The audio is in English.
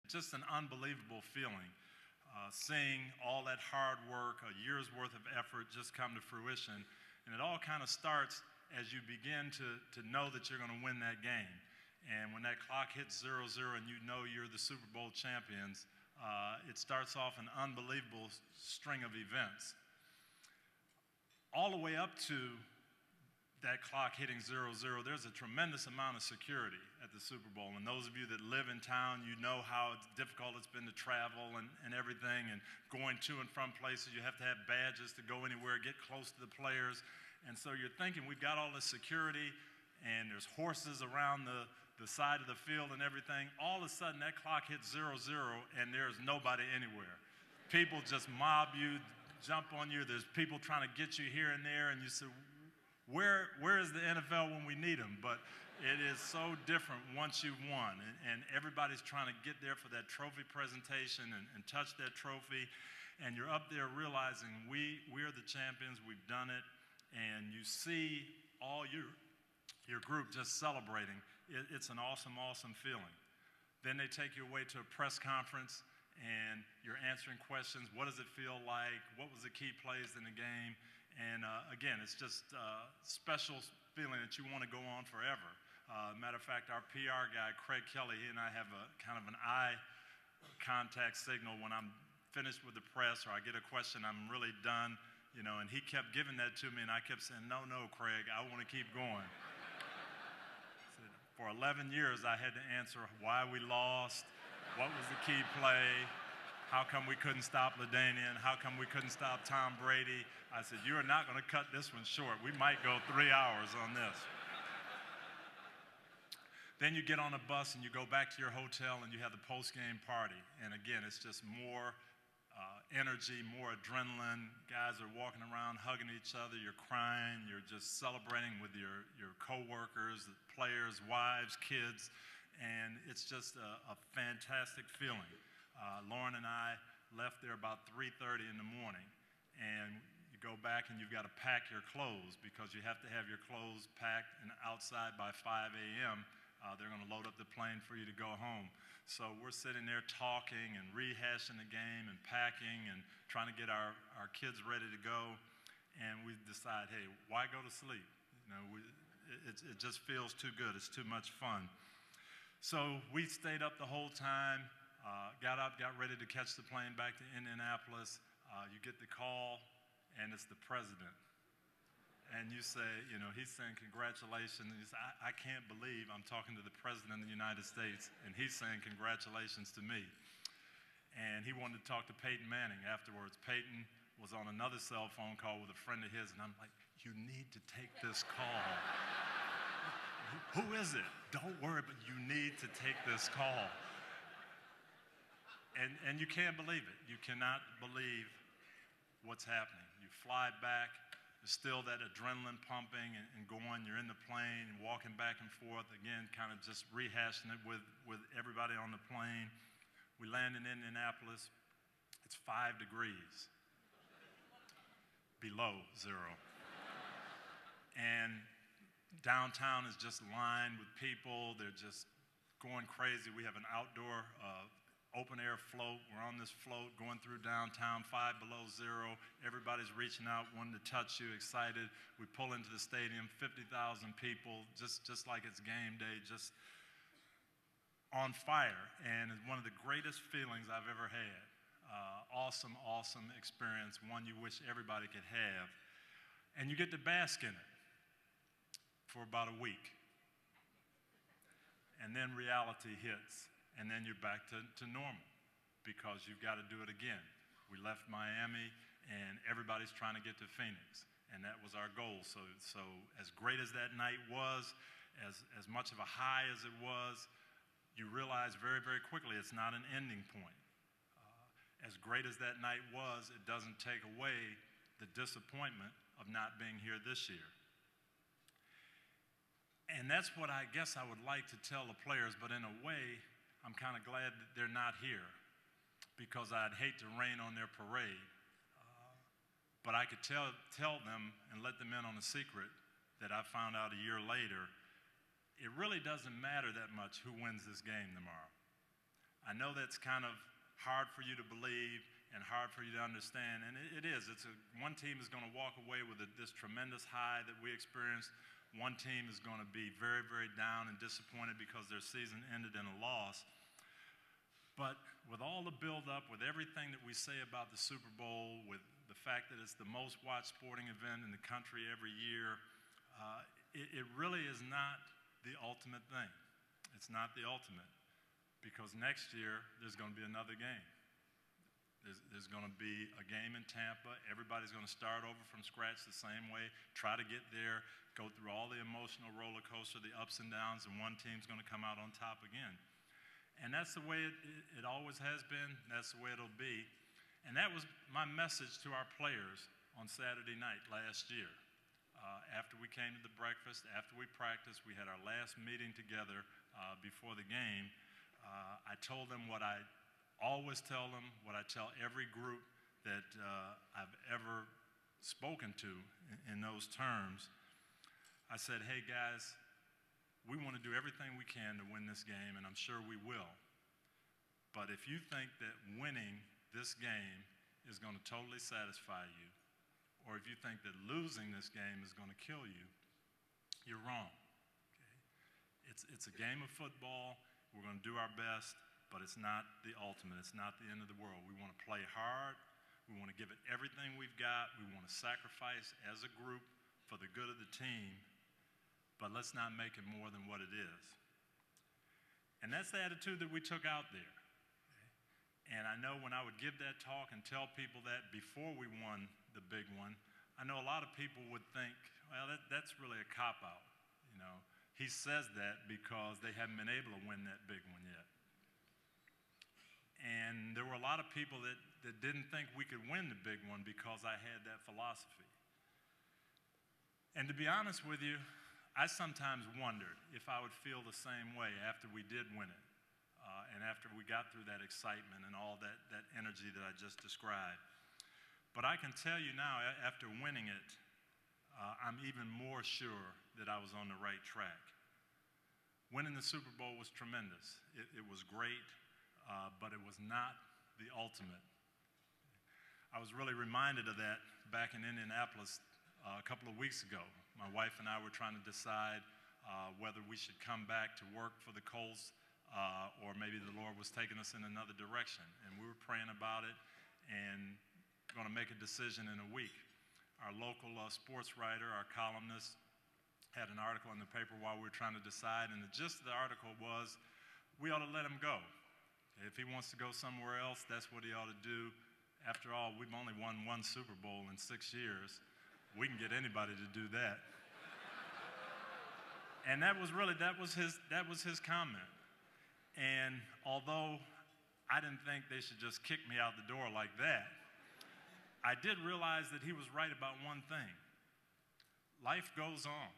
Just an unbelievable feeling, seeing all that hard work, a year's worth of effort just come to fruition. And it all kind of starts as you begin to know that you're going to win that game. And when that clock hits 0-0 and you know you're the Super Bowl champions, it starts off an unbelievable string of events. All the way up to that clock hitting 0-0, there's a tremendous amount of security at the Super Bowl. And those of you that live in town, you know how difficult it's been to travel and everything, and going to and from places. You have to have badges to go anywhere, get close to the players. And so you're thinking, we've got all this security, and there's horses around the side of the field and everything. All of a sudden, that clock hits 0-0, and there's nobody anywhere. People just mob you, jump on you. There's people trying to get you here and there, and you say, where is the NFL when we need them? But it is so different once you've won, and everybody's trying to get there for that trophy presentation and touch that trophy, and you're up there realizing we're the champions, we've done it, and you see all your group just celebrating. It's an awesome, awesome feeling. Then they take you away to a press conference, and you're answering questions. What does it feel like? What was the key plays in the game? And again, it's just a special feeling that you want to go on forever. Matter of fact, our PR guy, Craig Kelly, he and I have a kind of an eye contact signal when I'm finished with the press or I get a question, I'm really done, you know, and he kept giving that to me, and I kept saying, no, Craig, I want to keep going. For 11 years, I had to answer why we lost, what was the key play, how come we couldn't stop LaDainian, how come we couldn't stop Tom Brady. I said, you are not going to cut this one short. We might go 3 hours on this. Then you get on a bus and you go back to your hotel and you have the post-game party. And again, it's just more energy, more adrenaline. Guys are walking around hugging each other. You're crying. You're just celebrating with your coworkers, players, wives, kids. And it's just a fantastic feeling. Lauren and I left there about 3:30 in the morning. And you go back and you've got to pack your clothes because you have to have your clothes packed and outside by 5 a.m. They're going to load up the plane for you to go home. So we're sitting there talking and rehashing the game and packing and trying to get our kids ready to go. And we decide, hey, why go to sleep? You know, it just feels too good. It's too much fun. So we stayed up the whole time, got up, got ready to catch the plane back to Indianapolis. You get the call, and it's the president. And you say, you know, he's saying congratulations. And you say, I can't believe I'm talking to the president of the United States, and he's saying congratulations to me. And he wanted to talk to Peyton Manning afterwards. Peyton was on another cell phone call with a friend of his, and I'm like, you need to take this call. Who is it? Don't worry, but you need to take this call. And you can't believe it. You cannot believe what's happening. You fly back. There's still that adrenaline pumping and going. You're in the plane and walking back and forth. Again, kind of just rehashing it with everybody on the plane. We land in Indianapolis. It's 5 degrees below 0. And downtown is just lined with people. They're just going crazy. We have an outdoor open air float. We're on this float going through downtown, 5 below 0. Everybody's reaching out, wanting to touch you, excited. We pull into the stadium, 50,000 people, just like it's game day, just on fire. And it's one of the greatest feelings I've ever had. Awesome, awesome experience, one you wish everybody could have. And you get to bask in it for about a week. And then reality hits. And then you're back to normal because you've got to do it again. We left Miami, and everybody's trying to get to Phoenix, and that was our goal. So as great as that night was, as much of a high as it was, you realize very, very quickly it's not an ending point. As great as that night was, it doesn't take away the disappointment of not being here this year. And that's what I guess I would like to tell the players, but in a way, I'm kind of glad that they're not here because I'd hate to rain on their parade. But I could tell them and let them in on a secret that I found out a year later. It really doesn't matter that much who wins this game tomorrow. I know that's kind of hard for you to believe and hard for you to understand, and it is. One team is going to walk away with this tremendous high that we experienced. One team is going to be very, very down and disappointed because their season ended in a loss. But with all the build-up, with everything that we say about the Super Bowl, with the fact that it's the most watched sporting event in the country every year, it really is not the ultimate thing. It's not the ultimate, because next year there's going to be another game. There's going to be a game in Tampa. Everybody's going to start over from scratch the same way, try to get there, go through all the emotional roller coaster, the ups and downs, and one team's going to come out on top again. And that's the way it always has been. That's the way it'll be. And that was my message to our players on Saturday night last year. After we came to the breakfast, after we practiced, we had our last meeting together before the game. I told them what I always tell them, what I tell every group that I've ever spoken to in those terms. I said, hey guys, we want to do everything we can to win this game, and I'm sure we will. But if you think that winning this game is going to totally satisfy you, or if you think that losing this game is going to kill you, you're wrong. Okay? It's a game of football. We're going to do our best, but it's not the ultimate. It's not the end of the world. We want to play hard. We want to give it everything we've got. We want to sacrifice as a group for the good of the team, but let's not make it more than what it is. And that's the attitude that we took out there. And I know when I would give that talk and tell people that before we won the big one, I know a lot of people would think, well, that's really a cop-out. You know, he says that because they haven't been able to win that big one yet. And there were a lot of people that didn't think we could win the big one because I had that philosophy. And to be honest with you, I sometimes wondered if I would feel the same way after we did win it, and after we got through that excitement and all that energy that I just described. But I can tell you now, after winning it, I'm even more sure that I was on the right track. Winning the Super Bowl was tremendous. It was great, but it was not the ultimate. I was really reminded of that back in Indianapolis a couple of weeks ago. My wife and I were trying to decide whether we should come back to work for the Colts or maybe the Lord was taking us in another direction. And we were praying about it and going to make a decision in a week. Our local sports writer, our columnist, had an article in the paper while we were trying to decide, and the gist of the article was we ought to let him go. If he wants to go somewhere else, that's what he ought to do. After all, we've only won one Super Bowl in 6 years. We can get anybody to do that. And that was his comment. And although I didn't think they should just kick me out the door like that, I did realize that he was right about one thing. Life goes on.